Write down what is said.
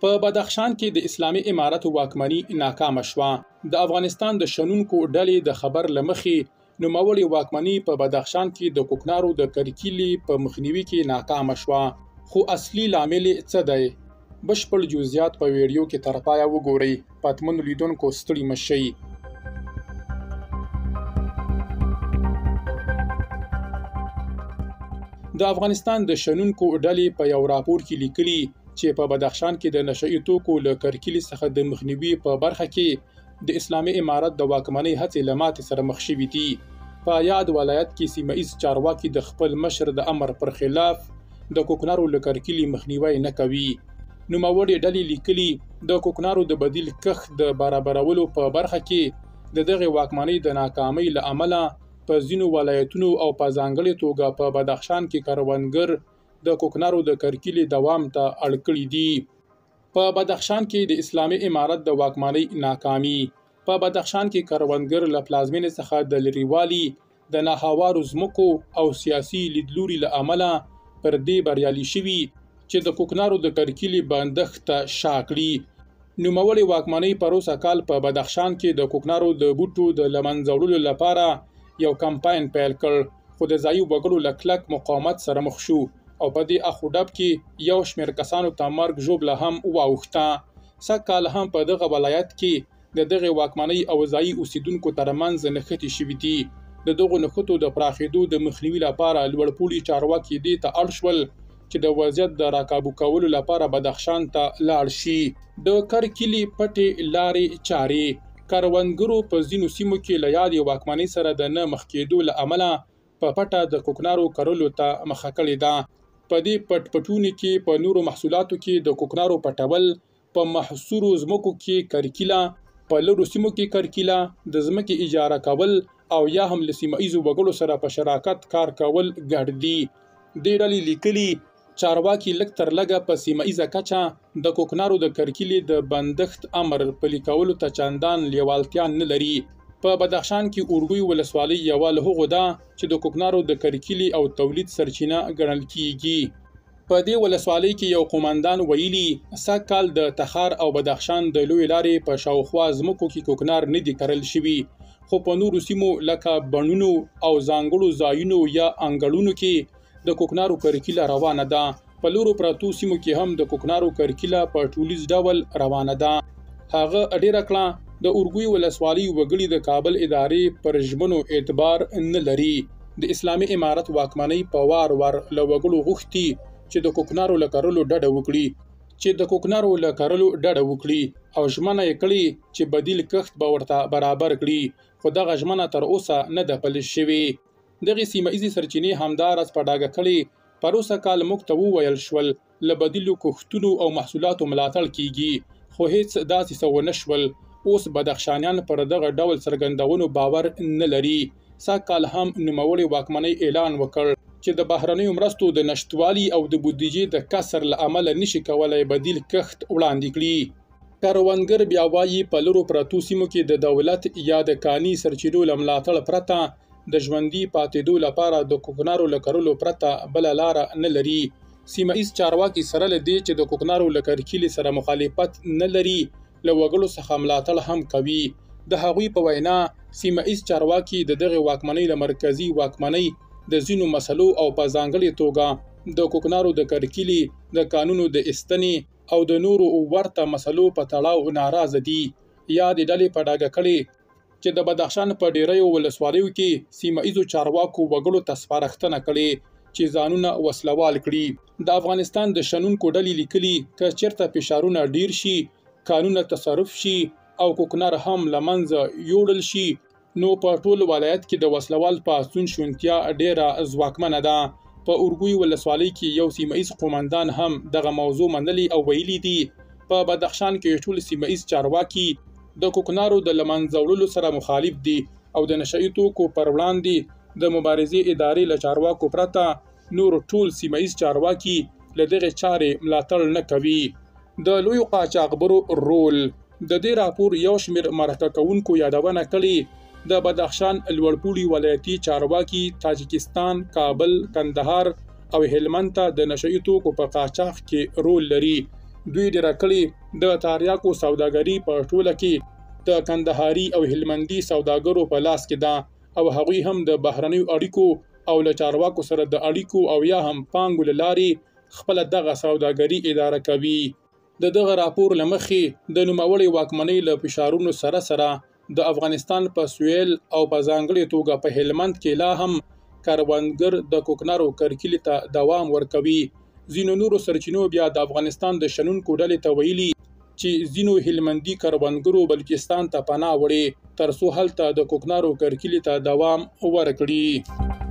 په بدخشان کې د اسلامي امارت واکمني ناکامه شوه. د افغانستان د شنونکو ډلې د خبر لمخې نوموړې واکمني په بدخشان کې د کوکنارو د کرکیلې په مخنیوي کې ناکامه شوه. خو اصلي لامل څه دی؟ بشپړ جزئیات په ویډیو کې تر پایه وګورئ. پاتمنو لیدونکو ستړي مه شئ. د افغانستان د شنونکو ډلې په یو راپور کې لیکلي چې په بدخشان کې د نشئی توکو له کرکیلې څخه د مخنیوي په برخه کې د اسلامي امارت د واکمنۍ هڅې له ماتې سره مخ شوي دي. په یاد ولایت کې سیمه ایز چارواکي د خپل مشر د امر پر خلاف د کوکنارو له کرکیلې مخنیوی نه کوي. نوموړې ډلې لیکلي د کوکنارو د بدیل کښت د برابرولو په برخه کې د دغې واکمنۍ د ناکامۍ له امله په ځینو ولایتونو او په ځانګړې توګه په بدخشان کې کروندګر د کوکنارو د کرکیلې دوام ته اړ کړي دي. په بدخشان کې د اسلامي امارت د واکمنۍ ناکامي. په بدخشان کې کروندګر له پلازمینې څخه د لرېوالي د ناهوارو ځمکو او سیاسي لیدلوري له امله پر دې بریالي شوي چې د کوکنارو د کرکیلې بندښت ته شا کړي. نوموړې واکمنۍ پروسه کال په بدخشان کې د کوکنارو د بوټو د له منځه وړلو لپاره یو کمپاین پیل کړ، خو د ځایي وګړو له کلک مقاومت سره مخ شو او په دې اخوډب کې یو شمېر کسانو ته مرګ ژوبله هم واوښته. سږ کال هم په دغه ولایت کې د دغې واکمنۍ او ځایي اوسیدونکو ترمنځ نښتې شوي دي. د دغو نښتو د پراخېدو د مخنیوي لپاره لوړپوړي چارواکي دې ته اړ شول چې د وضعیت د راکابو کولو لپاره بدخشان ته لاړ شي. د کرکیلې پټې لارې چارې کروندګرو په ځینو سیمو کې له یادې واکمنۍ سره د نه مخ کېدو له امله په پټه د کوکنارو کرلو ته مخه کړې ده. په دې پټونو کې په نورو محصولاتو کې د کوکنارو پټول، په محصورو ځمکو کې کرکیله، په لرو سیمو کې کرکیله، د ځمکې اجاره کول او یا هم له سیمه ایزو وګړو سره په شراکت کار کول ګډ دي. دې ډلې لیکلي چارواکي لږ تر لږه په سیمه ایزه کچه د کوکنارو د کرکیلې د بندښت امر پلي کولو ته چندان لیوالتیا نه لري. په بدخشان کې اورګوی ولسوالۍ یوه له هغو ده چې د کوکنارو د کرکیلې او تولید سرچینه ګڼل کیږي. په دې ولسوالۍ کې یو قومندان ویلي سږ کال د تخار او بدخشان د لویې لارې په شاوخوا ځمکو کې کوکنار نه دي کرل شوي، خو په نورو سیمو لکه بڼونو او ځانګړو ځایونو یا انګړونو کې د کوکنارو کرکیله روانه ده. په لورو پرتو سیمو کې هم د کوکنارو کرکیله په ټولیز ډول روانه ده. هغه ډیره کړه د اورګوی ولسوالۍ وګړي د کابل ادارې پر ژمنو اعتبار نه لري. د اسلامي امارت واکمنۍ په وار له وګړو غوښتي چې د کوکنارو له کرلو ډډه وکړي او ژمنه یې کړې چې بدیل کښت به ورته برابر کړي، خو دغه ژمنه تر اوسه نه ده پلي شوې. دغې سیمه ایزې سرچینې همداراز په ډاګه کړې پروسه کال موږ ته وویل شول له بدیلو کښتونو او محصولاتو ملاتړ کیږي، خو هیڅ داسې څه ونه شول. اوس بدخشانیان پر دغه ډول څرګندونو باور نه لري. سږ کال هم نوموړې واکمنۍ اعلان وکړ چې د بهرنیو مرستو د نشتوالي او د بودیجې د کسر له امله نشي کولای بدیل کښت وړاندې کړي. کروندګر بیا وایي په لرو پرتو سیمو کې د دولت یا د کاني سرچینو له ملاتړ پرته د ژوندي پاتېدو لپاره د کوکنارو له کرلو پرته بله لاره نه لري. سیمه ایز چارواکي سره له دې چې د کوکنارو له کرکیلې سره مخالفت نه لري له وګړو څخه ملاتړ هم کوي. د هغوی په وینا سیمه ایز چارواکي د دغې واکمنۍ له مرکزي واکمنۍ د ځینو مسلو او په ځانګړې توګه د کوکنارو د کرکیلې د قانونو د ایستنې او د نورو ورته مسلو په تړاو ناراضه دي. یادې ډلې په ډاګه کړې چې د بدخشان په ډیریو ولسوالیو کې سیمه ایزو چارواکو وګړو ته سپارښتنه کړې چې ځانونه وسلوال کړي. د افغانستان د شنونکو ډلې لیکلي که چیرته فشارونه ډیر شي، قانونه تصرف شي او کوکنار هم له منځه یوړل شي، نو په ټول ولایت کې د وسلوال پاڅون شونتیا ډیره ځواکمنه ده. په اورګوی ولسوالۍ کې یو سیمه ایز قومندان هم دغه موضوع منلي او ویلي دي په بدخشان کې ټول سیمه ایز چارواکي د کوکنارو د له منځه وړلو سره مخالف دي او د نشئی توکو پر وړاندې د مبارزې ادارې له چارواکو پرته نور ټول سیمه ایز چارواکي له دغې چارې ملاتړ نه کوي. د لویو قاچاقبرو رول. د دې راپور یو شمېر مرکه کوونکو یادونه کړې د بدخشان لوړپوړي ولایتي چارواکي تاجکستان، کابل، کندهار او هلمند ته د نشئی توکو په قاچاق کې رول لري. دوی ډیره کړې د تاریاکو سوداګري په ټوله کې د کندهاري او هلمندي سوداګرو په لاس کې ده او هغوی هم د بهرنیو اړیکو او له چارواکو سره د اړیکو او یا هم پانګو له لارې خپله دغه سوداګري اداره کوي. د دغه راپور له مخې د نوموړې واکمنۍ له فشارونو سره سره د افغانستان په سویل او په ځانګړې توګه په هلمند کې لا هم کروندګر د کوکنارو کرکیلې ته دوام ورکوي. ځینو نورو سرچینو بیا د افغانستان د شنونکو ډلې ته ویلي چې ځینو هلمندي کروندګرو بلوچستان ته پناه وړې ترڅو هلته د کوکنارو کرکیلې ته دوام ورکړي.